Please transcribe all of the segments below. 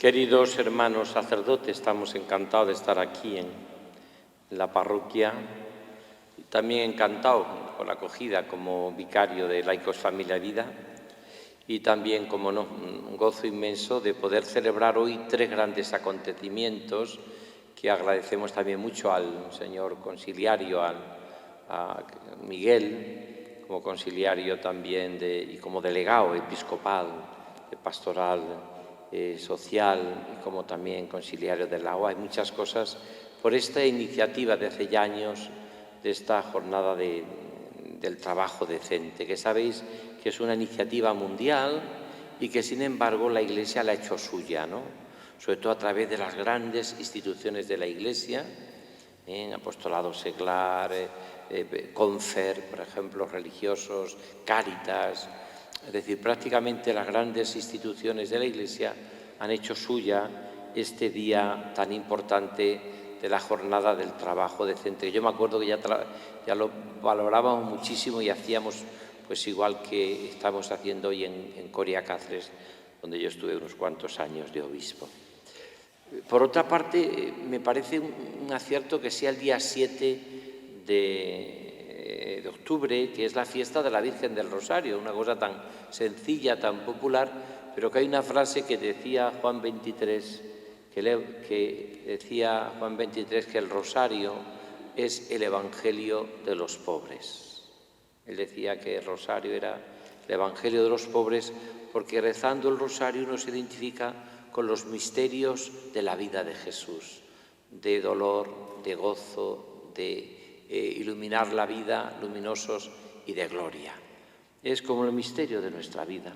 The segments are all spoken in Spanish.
Queridos hermanos sacerdotes, estamos encantados de estar aquí en la parroquia y también encantado con la acogida como vicario de Laicos Familia Vida y también, como no, un gozo inmenso de poder celebrar hoy tres grandes acontecimientos que agradecemos también mucho al señor conciliario, a Miguel, como conciliario también y como delegado episcopal, de pastoral social y como también conciliario del agua. Hay muchas cosas por esta iniciativa de hace ya años de esta jornada del trabajo decente, que sabéis que es una iniciativa mundial y que sin embargo la Iglesia la ha hecho suya, ¿no? Sobre todo a través de las grandes instituciones de la Iglesia, apostolado seglar, Confer, por ejemplo, religiosos, Cáritas. Es decir, prácticamente las grandes instituciones de la Iglesia han hecho suya este día tan importante de la jornada del trabajo decente. Yo me acuerdo que ya lo valorábamos muchísimo y hacíamos pues igual que estamos haciendo hoy en Coria Cáceres, donde yo estuve unos cuantos años de obispo. Por otra parte, me parece un acierto que sea el día 7 de octubre, que es la fiesta de la Virgen del Rosario, una cosa tan sencilla, tan popular, pero que hay una frase que decía Juan 23, que decía Juan 23 que el rosario es el evangelio de los pobres. Él decía que el rosario era el evangelio de los pobres porque rezando el rosario uno se identifica con los misterios de la vida de Jesús, de dolor, de gozo, de iluminar la vida, luminosos y de gloria. Es como el misterio de nuestra vida.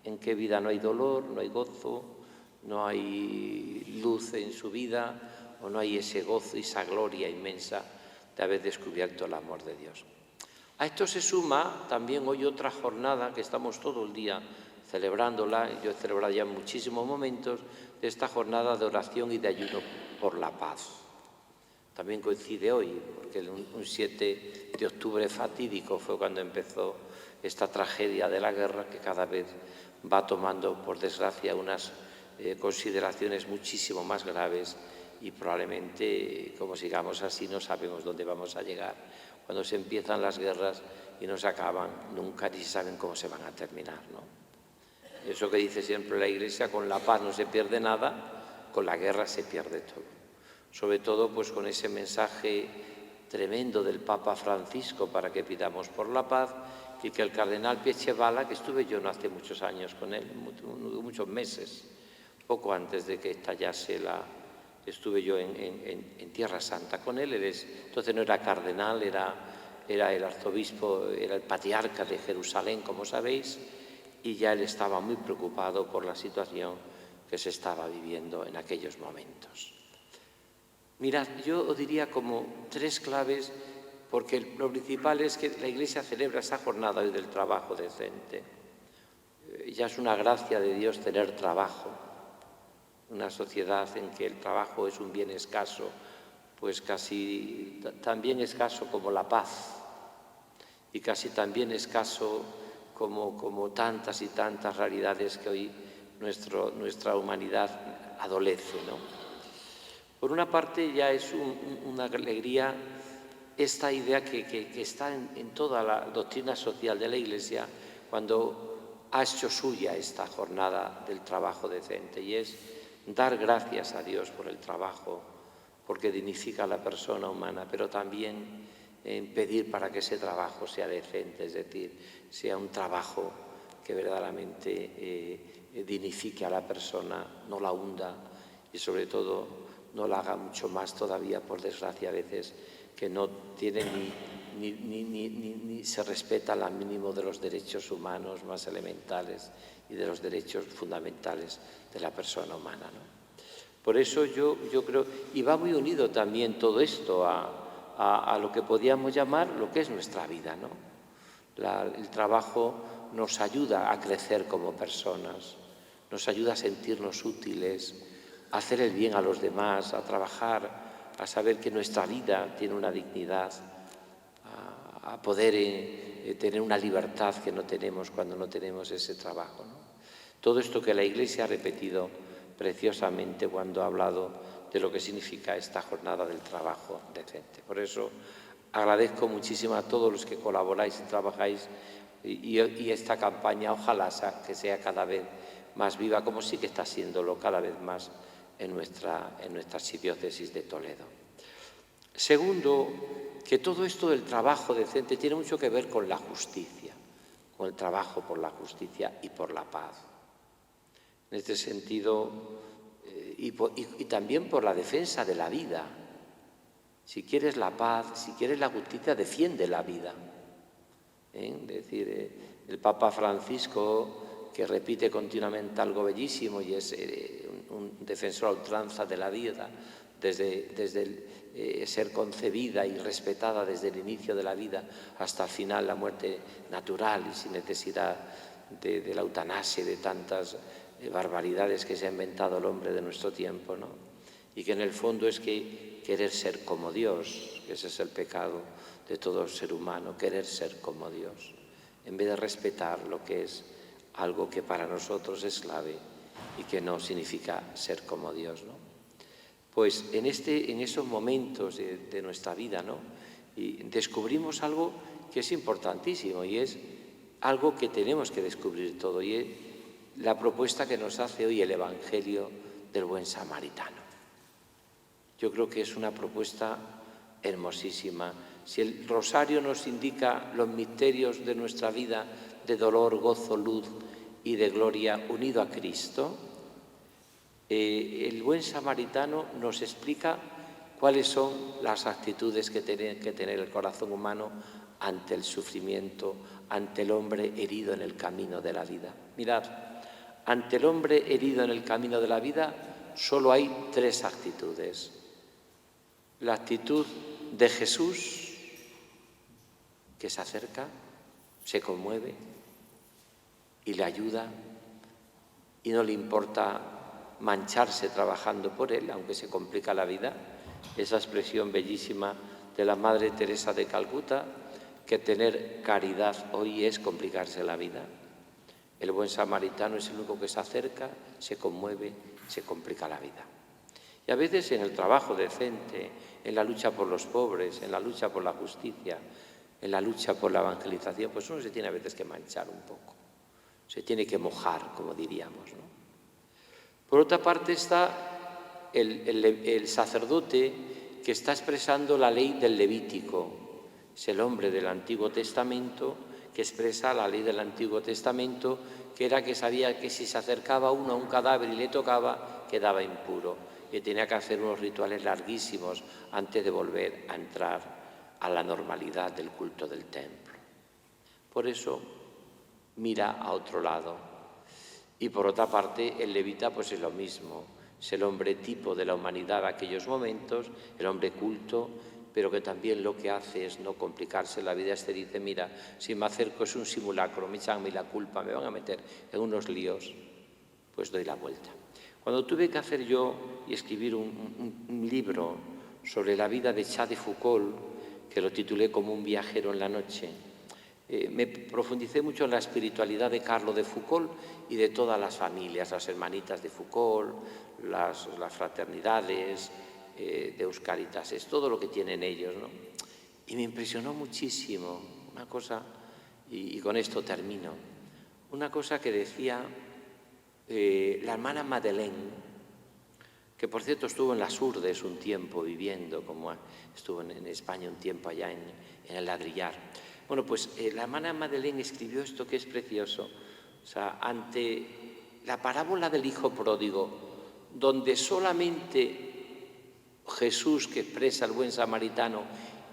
¿En qué vida no hay dolor, no hay gozo, no hay luz en su vida o no hay ese gozo y esa gloria inmensa de haber descubierto el amor de Dios? A esto se suma también hoy otra jornada que estamos todo el día celebrándola, yo he celebrado ya en muchísimos momentos, de esta jornada de oración y de ayuno por la paz. También coincide hoy, porque un 7 de octubre fatídico fue cuando empezó esta tragedia de la guerra que cada vez va tomando, por desgracia, unas consideraciones muchísimo más graves y probablemente, como sigamos así, no sabemos dónde vamos a llegar. Cuando se empiezan las guerras y no se acaban nunca, ni se saben cómo se van a terminar, ¿no? Eso que dice siempre la Iglesia, con la paz no se pierde nada, con la guerra se pierde todo. Sobre todo pues con ese mensaje tremendo del Papa Francisco para que pidamos por la paz, y que el cardenal Pietchevala, que estuve yo no hace muchos años con él, muchos meses, poco antes de que estallase estuve yo en Tierra Santa con él. Entonces no era cardenal, era el arzobispo, era el patriarca de Jerusalén, como sabéis, y ya él estaba muy preocupado por la situación que se estaba viviendo en aquellos momentos. Mirad, yo os diría como tres claves, porque lo principal es que la Iglesia celebra esa jornada hoy del trabajo decente. Ya es una gracia de Dios tener trabajo. Una sociedad en que el trabajo es un bien escaso, pues casi también escaso como la paz y casi también escaso como tantas y tantas realidades que hoy nuestra humanidad adolece, ¿no? Por una parte ya es una alegría esta idea que está en toda la doctrina social de la Iglesia cuando ha hecho suya esta jornada del trabajo decente, y es dar gracias a Dios por el trabajo, porque dignifica a la persona humana, pero también pedir para que ese trabajo sea decente, es decir, sea un trabajo que verdaderamente dignifique a la persona, no la hunda y sobre todo no la haga mucho más todavía, por desgracia a veces, que no tiene ni se respeta al mínimo de los derechos humanos más elementales y de los derechos fundamentales de la persona humana, ¿no? Por eso yo creo, y va muy unido también todo esto a lo que podríamos llamar lo que es nuestra vida, ¿no? El trabajo nos ayuda a crecer como personas, nos ayuda a sentirnos útiles, a hacer el bien a los demás, a trabajar, a saber que nuestra vida tiene una dignidad, a poder tener una libertad que no tenemos cuando no tenemos ese trabajo, ¿no? Todo esto que la Iglesia ha repetido preciosamente cuando ha hablado de lo que significa esta jornada del trabajo decente. Por eso agradezco muchísimo a todos los que colaboráis y trabajáis y esta campaña ojalá que sea cada vez más viva, como sí que está siéndolo cada vez más en nuestra archidiócesis de Toledo. Segundo, que todo esto del trabajo decente tiene mucho que ver con la justicia, con el trabajo por la justicia y por la paz. En este sentido, y también por la defensa de la vida. Si quieres la paz, si quieres la justicia, defiende la vida. Es decir, el Papa Francisco, que repite continuamente algo bellísimo y es un defensor a ultranza de la vida, desde ser concebida y respetada desde el inicio de la vida hasta el final, la muerte natural y sin necesidad de la eutanasia y de tantas barbaridades que se ha inventado el hombre de nuestro tiempo, ¿no? Y que en el fondo es que querer ser como Dios, que ese es el pecado de todo ser humano, querer ser como Dios, en vez de respetar lo que es algo que para nosotros es clave y que no significa ser como Dios, ¿no? Pues en esos momentos de nuestra vida, ¿no? Y descubrimos algo que es importantísimo y es algo que tenemos que descubrir todo, y es la propuesta que nos hace hoy el Evangelio del Buen Samaritano. Yo creo que es una propuesta hermosísima. Si el rosario nos indica los misterios de nuestra vida de dolor, gozo, luz y de gloria unido a Cristo, el Buen Samaritano nos explica cuáles son las actitudes que tiene que tener el corazón humano ante el sufrimiento, ante el hombre herido en el camino de la vida. Mirad, ante el hombre herido en el camino de la vida solo hay 3 actitudes. La actitud de Jesús, que se acerca, se conmueve y le ayuda y no le importa mancharse trabajando por él, aunque se complica la vida. Esa expresión bellísima de la Madre Teresa de Calcuta, que tener caridad hoy es complicarse la vida. El buen samaritano es el único que se acerca, se conmueve, se complica la vida. Y a veces en el trabajo decente, en la lucha por los pobres, en la lucha por la justicia, en la lucha por la evangelización, pues uno se tiene a veces que manchar un poco, se tiene que mojar, como diríamos, ¿no? Por otra parte está el sacerdote que está expresando la ley del Levítico. Es el hombre del Antiguo Testamento que expresa la ley del Antiguo Testamento, que era que sabía que si se acercaba uno a un cadáver y le tocaba, quedaba impuro, que tenía que hacer unos rituales larguísimos antes de volver a entrar a la normalidad del culto del templo. Por eso mira a otro lado. Y por otra parte, el levita pues es lo mismo, es el hombre tipo de la humanidad de aquellos momentos, el hombre culto, pero que también lo que hace es no complicarse la vida. Este dice, mira, si me acerco es un simulacro, me echan a mí la culpa, me van a meter en unos líos, pues doy la vuelta. Cuando tuve que hacer yo y escribir un libro sobre la vida de Charles de Foucault, que lo titulé como Un viajero en la noche, me profundicé mucho en la espiritualidad de Carlo de Foucault y de todas las familias, las hermanitas de Foucault, las fraternidades de Euscaritas, todo lo que tienen ellos, ¿no? Y me impresionó muchísimo una cosa, y con esto termino, una cosa que decía la hermana Madeleine, que por cierto estuvo en las Urdes un tiempo viviendo, como estuvo en España un tiempo allá en el Ladrillar. Bueno, pues la hermana Madeleine escribió esto que es precioso. O sea, ante la parábola del hijo pródigo, donde solamente Jesús, que expresa el buen samaritano,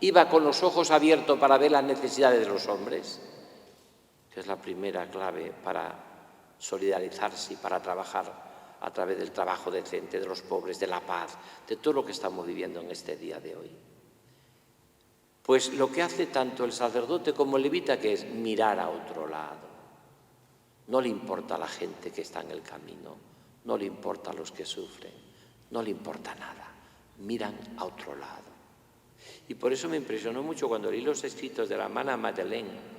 iba con los ojos abiertos para ver las necesidades de los hombres, que es la primera clave para solidarizarse y para trabajar a través del trabajo decente, de los pobres, de la paz, de todo lo que estamos viviendo en este día de hoy. Pues lo que hace tanto el sacerdote como el levita, que es mirar a otro lado. No le importa a la gente que está en el camino, no le importa a los que sufren, no le importa nada. Miran a otro lado. Y por eso me impresionó mucho cuando leí los escritos de la hermana Madeleine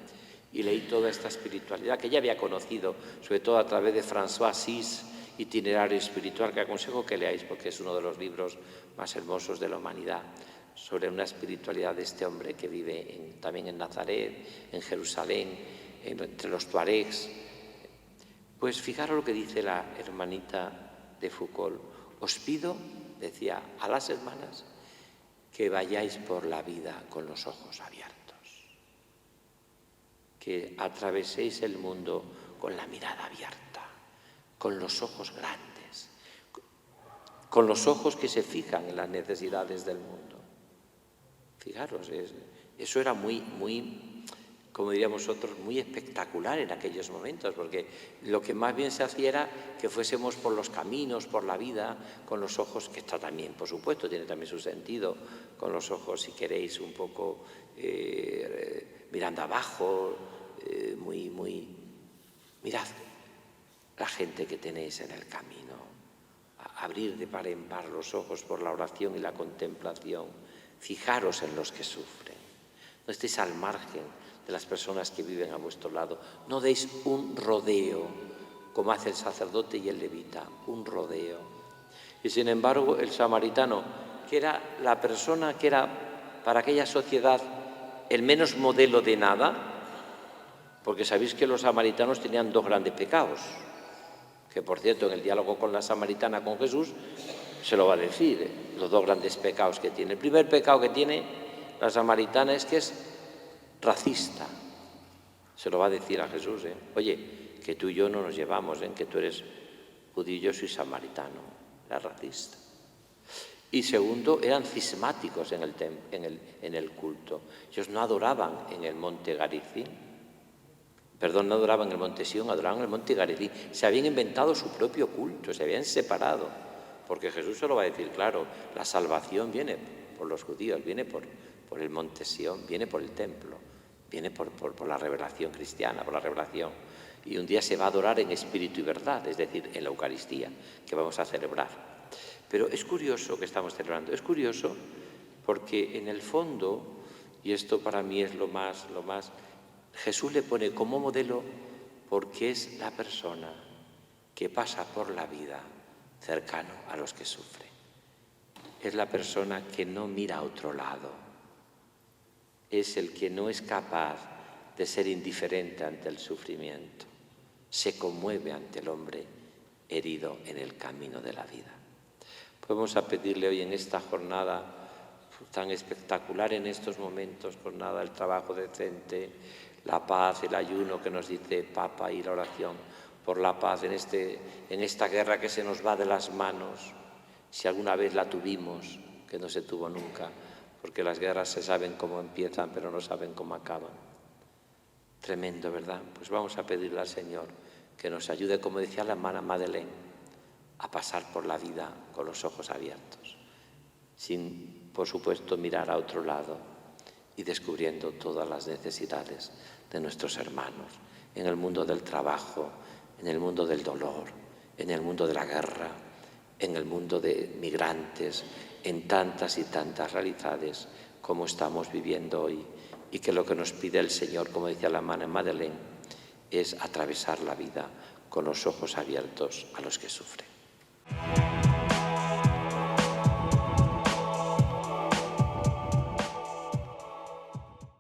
y leí toda esta espiritualidad que ya había conocido, sobre todo a través de François Asís Itinerario espiritual, que aconsejo que leáis porque es uno de los libros más hermosos de la humanidad, sobre una espiritualidad de este hombre que vive también en Nazaret, en Jerusalén, entre los tuaregs. Pues fijaros lo que dice la hermanita de Foucault. Os pido, decía a las hermanas, que vayáis por la vida con los ojos abiertos, que atraveséis el mundo con la mirada abierta, con los ojos grandes, con los ojos que se fijan en las necesidades del mundo. Fijaros, eso era muy, como diríamos nosotros, muy espectacular en aquellos momentos, porque lo que más bien se hacía era que fuésemos por los caminos, por la vida, con los ojos, que está también, por supuesto, tiene también su sentido, con los ojos, si queréis, un poco mirando abajo, mirad la gente que tenéis en el camino, abrir de par en par los ojos por la oración y la contemplación, fijaros en los que sufren, no estéis al margen de las personas que viven a vuestro lado. No deis un rodeo, como hace el sacerdote y el levita, un rodeo. Y sin embargo, el samaritano, que era la persona que era para aquella sociedad el menos modelo de nada, porque sabéis que los samaritanos tenían dos grandes pecados, que por cierto en el diálogo con la samaritana con Jesús se lo va a decir, los dos grandes pecados que tiene. El primer pecado que tiene la samaritana es que es racista. Se lo va a decir a Jesús, oye, que tú y yo no nos llevamos, que tú eres judío y yo soy samaritano. Era racista. Y segundo, eran cismáticos en el culto. Ellos no adoraban en el monte Garizim, no adoraban en el monte Sión, adoraban en el monte Garizim. Se habían inventado su propio culto, se habían separado, porque Jesús se lo va a decir, claro, la salvación viene por los judíos, viene por el monte Sión, viene por el templo, viene por la revelación cristiana, por la revelación. Y un día se va a adorar en espíritu y verdad, es decir, en la Eucaristía, que vamos a celebrar. Pero es curioso que estamos celebrando, es curioso porque en el fondo, y esto para mí es lo más, Jesús le pone como modelo porque es la persona que pasa por la vida cercano a los que sufren. Es la persona que no mira a otro lado. Es el que no es capaz de ser indiferente ante el sufrimiento. Se conmueve ante el hombre herido en el camino de la vida. Vamos a pedirle hoy en esta jornada tan espectacular, en estos momentos, jornada del trabajo decente, la paz, el ayuno que nos dice Papa y la oración por la paz en esta guerra que se nos va de las manos, si alguna vez la tuvimos, que no se tuvo nunca, porque las guerras se saben cómo empiezan, pero no saben cómo acaban. Tremendo, ¿verdad? Pues vamos a pedirle al Señor que nos ayude, como decía la hermana Madeleine, a pasar por la vida con los ojos abiertos, sin, por supuesto, mirar a otro lado y descubriendo todas las necesidades de nuestros hermanos, en el mundo del trabajo, en el mundo del dolor, en el mundo de la guerra, en el mundo de migrantes, en tantas y tantas realidades como estamos viviendo hoy, y que lo que nos pide el Señor, como decía la hermana Madeleine, es atravesar la vida con los ojos abiertos a los que sufren.